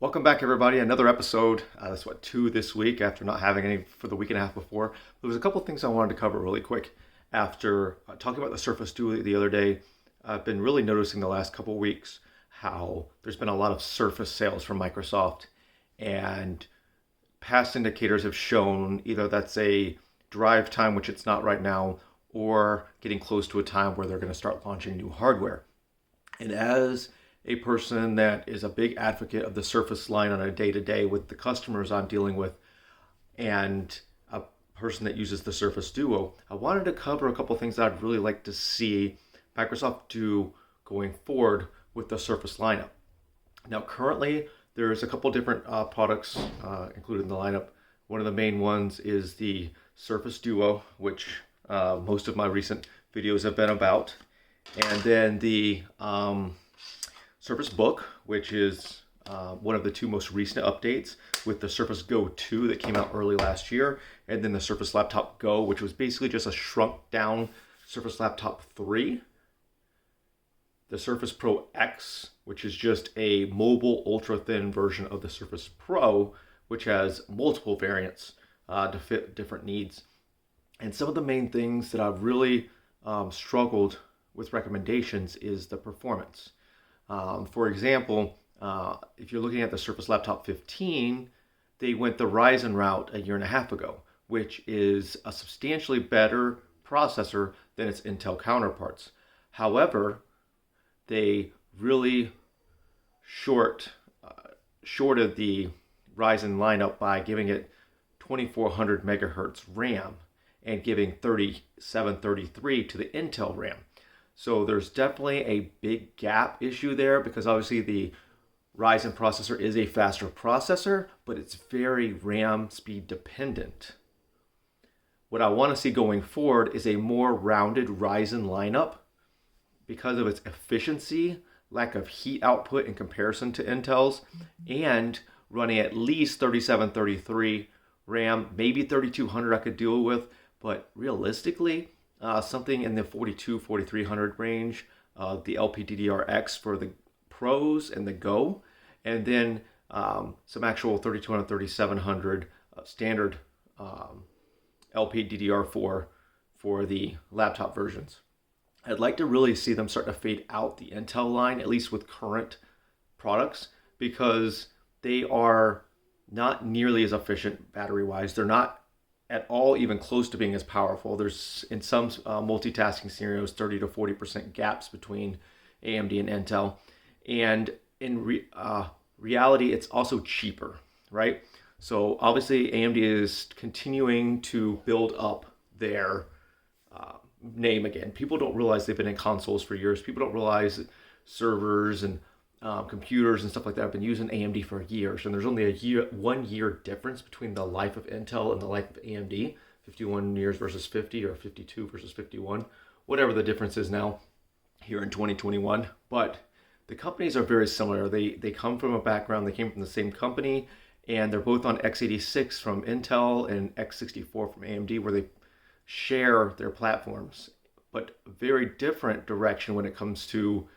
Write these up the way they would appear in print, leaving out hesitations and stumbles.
Welcome back, everybody. Another episode. That's two this week after not having any for the week and a half before. There was a couple of things I wanted to cover really quick. After talking about the Surface Duo the other day, I've been really noticing the last couple of weeks how there's been a lot of Surface sales from Microsoft, and past indicators have shown either that's a drive time, which it's not right now, or getting close to a time where they're going to start launching new hardware. And as a person that is a big advocate of the Surface line on a day-to-day with the customers I'm dealing with, and a person that uses the Surface Duo, I wanted to cover a couple things that I'd really like to see Microsoft do going forward with the Surface lineup. Now, currently, there's a couple different products included in the lineup. One of the main ones is the Surface Duo, which most of my recent videos have been about. And then the Surface Book, which is one of the two most recent updates, with the Surface Go 2 that came out early last year, and then the Surface Laptop Go, which was basically just a shrunk down Surface Laptop 3. The Surface Pro X, which is just a mobile ultra thin version of the Surface Pro, which has multiple variants to fit different needs. And some of the main things that I've really struggled with recommendations is the performance. For example, if you're looking at the Surface Laptop 15, they went the Ryzen route a year and a half ago, which is a substantially better processor than its Intel counterparts. However, they really shorted the Ryzen lineup by giving it 2400 megahertz RAM and giving 3733 to the Intel RAM. So there's definitely a big gap issue there, because obviously the Ryzen processor is a faster processor, but it's very RAM speed dependent. What I want to see going forward is a more rounded Ryzen lineup because of its efficiency, lack of heat output in comparison to Intel's, and running at least 3733 RAM, maybe 3200 I could deal with, but realistically, something in the 4300 range, the LPDDR-X for the Pros and the Go, and then some actual 3200, 3700 standard LPDDR4 for the laptop versions. I'd like to really see them start to fade out the Intel line, at least with current products, because they are not nearly as efficient battery-wise. They're not at all even close to being as powerful. There's, in some multitasking scenarios, 30 to 40% gaps between AMD and Intel. And in reality, it's also cheaper, right? So obviously AMD is continuing to build up their name again. People don't realize they've been in consoles for years. People don't realize that servers and computers and stuff like that have been using AMD for years, and there's only a 1 year difference between the life of Intel and the life of AMD. 51 years versus 50, or 52 versus 51, whatever the difference is now here in 2021. But the companies are very similar. They come from a background, they came from the same company, and they're both on x86 from Intel and x64 from AMD, where they share their platforms, but very different direction when it comes to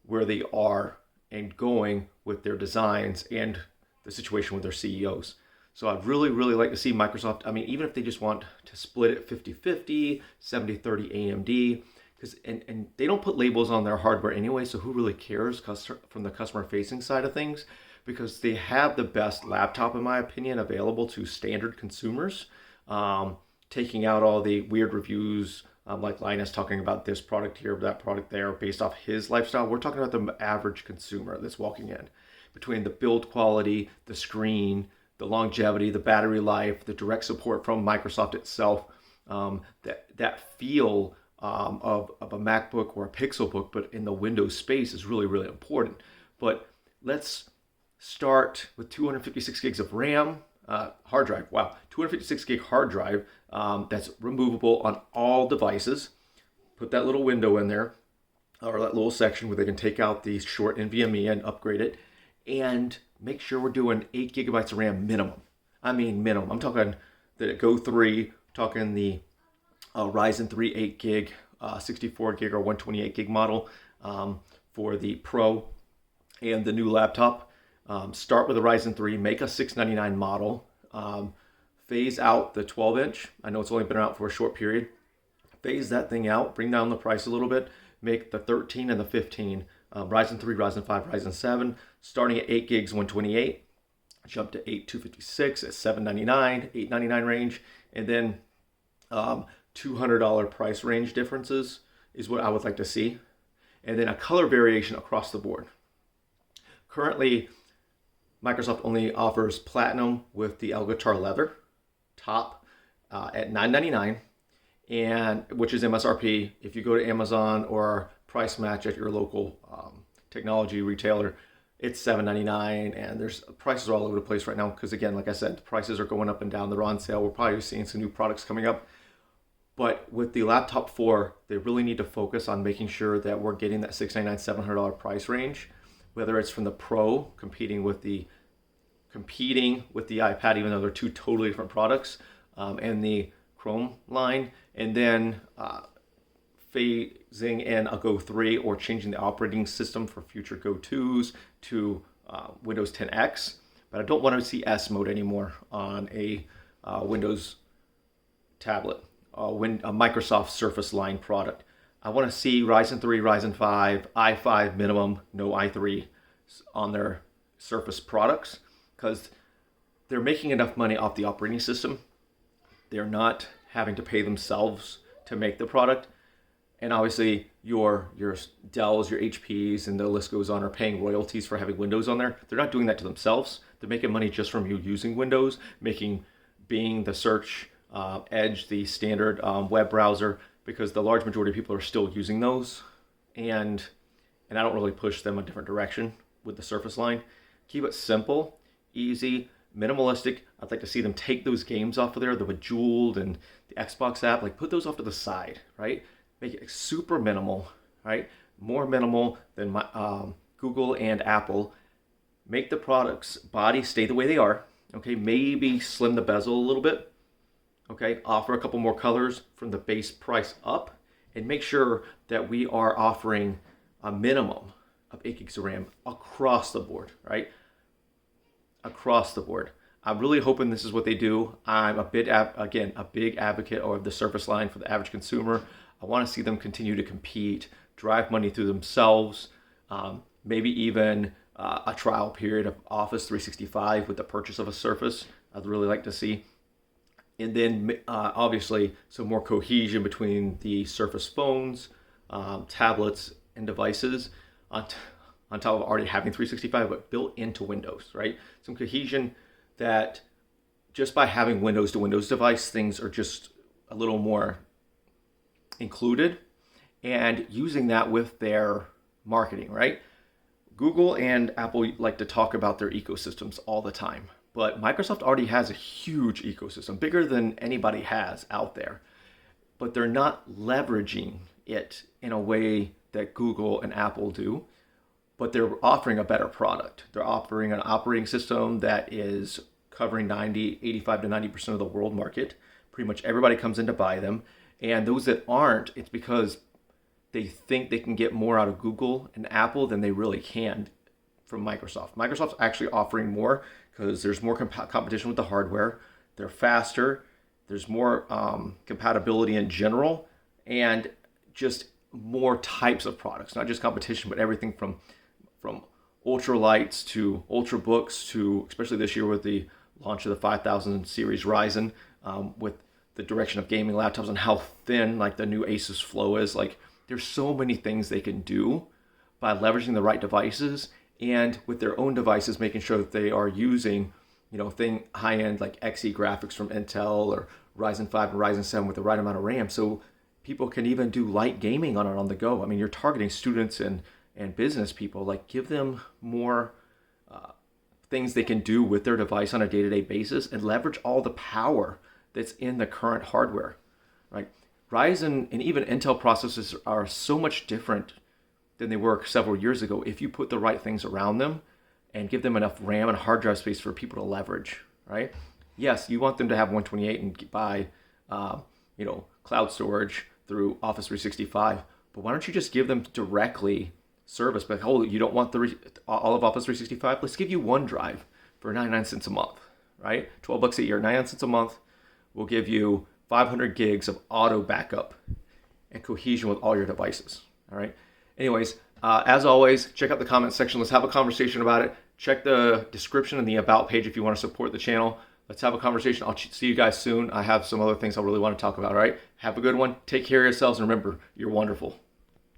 where they are and going with their designs and the situation with their CEOs. So I'd really, really like to see Microsoft, I mean, even if they just want to split it 50-50, 70-30 AMD, because and they don't put labels on their hardware anyway, so who really cares from the customer-facing side of things? Because they have the best laptop, in my opinion, available to standard consumers, taking out all the weird reviews, like Linus talking about this product here, that product there, based off his lifestyle. We're talking about the average consumer that's walking in. Between the build quality, the screen, the longevity, the battery life, the direct support from Microsoft itself, that feel of a MacBook or a Pixelbook, but in the Windows space, is really, really important. But let's start with 256 gigs of RAM, hard drive. Wow, 256 gig hard drive that's removable on all devices. Put that little window in there, or that little section where they can take out the short NVMe and upgrade it, and make sure we're doing 8 gigabytes of RAM minimum. I mean minimum. I'm talking the Go 3, talking the Ryzen 3 8 gig, 64 gig or 128 gig model for the Pro and the new laptop. Start with a Ryzen 3, make a 699 model, phase out the 12 inch. I know it's only been out for a short period. Phase that thing out, bring down the price a little bit, make the 13 and the 15, Ryzen 3, Ryzen 5, Ryzen 7, starting at 8 gigs, 128, jump to 8, 256 at 799, 899 range, and then $200 price range differences is what I would like to see. And then a color variation across the board. Currently, Microsoft only offers Platinum with the Elgatar leather top at $999, and which is MSRP. If you go to Amazon or price match at your local technology retailer, it's $799, and there's prices are all over the place right now because, again, like I said, the prices are going up and down. They're on sale. We're probably seeing some new products coming up. But with the laptop 4, they really need to focus on making sure that we're getting that $699, $700 price range, whether it's from the Pro competing with the iPad, even though they're two totally different products, and the Chrome line, and then phasing in a Go 3 or changing the operating system for future Go 2s to Windows 10X. But I don't want to see S mode anymore on a Windows tablet, a Microsoft Surface line product. I want to see Ryzen 3, Ryzen 5, i5 minimum, no i3 on their Surface products, because they're making enough money off the operating system. They're not having to pay themselves to make the product. And obviously your Dells, your HPs, and the list goes on, are paying royalties for having Windows on there. They're not doing that to themselves. They're making money just from you using Windows, making Bing the search, Edge the standard web browser, because the large majority of people are still using those. And I don't really push them a different direction with the Surface line. Keep it simple, easy, minimalistic. I'd like to see them take those games off of there, the Bejeweled and the Xbox app, like put those off to the side, right? Make it super minimal, right? More minimal than Google and Apple. Make the products body stay the way they are, okay? Maybe slim the bezel a little bit, okay? Offer a couple more colors from the base price up, and make sure that we are offering a minimum of 8 gigs of RAM across the board, right? Across the board. I'm really hoping this is what they do. I'm a big advocate of the Surface line for the average consumer. I want to see them continue to compete, drive money through themselves, maybe even a trial period of Office 365 with the purchase of a Surface. I'd really like to see. And then obviously some more cohesion between the Surface phones, tablets, and devices on top of already having 365, but built into Windows, right? Some cohesion that just by having Windows to Windows device, things are just a little more included, and using that with their marketing, right? Google and Apple like to talk about their ecosystems all the time, but Microsoft already has a huge ecosystem, bigger than anybody has out there, but they're not leveraging it in a way that Google and Apple do. But they're offering a better product. They're offering an operating system that is covering 85 to 90% of the world market. Pretty much everybody comes in to buy them. And those that aren't, it's because they think they can get more out of Google and Apple than they really can from Microsoft. Microsoft's actually offering more because there's more competition with the hardware. They're faster. There's more compatibility in general, and just more types of products, not just competition, but everything from ultralights to ultrabooks to, especially this year with the launch of the 5000 series Ryzen, with the direction of gaming laptops and how thin like the new Asus Flow is. Like, there's so many things they can do by leveraging the right devices, and with their own devices making sure that they are using, high-end like Xe graphics from Intel or Ryzen 5 and Ryzen 7 with the right amount of RAM, so people can even do light gaming on it on the go. I mean, you're targeting students and business people. Like, give them more things they can do with their device on a day-to-day basis, and leverage all the power that's in the current hardware, right? Ryzen and even Intel processors are so much different than they were several years ago if you put the right things around them and give them enough RAM and hard drive space for people to leverage, right? Yes, you want them to have 128 and buy, cloud storage through Office 365, but why don't you just give them directly service, but oh, you don't want all of Office 365? Let's give you OneDrive for 99 cents a month, right? 12 bucks a year, 99 cents a month. We'll give you 500 gigs of auto backup and cohesion with all your devices, all right? Anyways, as always, check out the comment section. Let's have a conversation about it. Check the description and the About page if you want to support the channel. Let's have a conversation. I'll see you guys soon. I have some other things I really want to talk about, all right? Have a good one. Take care of yourselves, and remember, you're wonderful.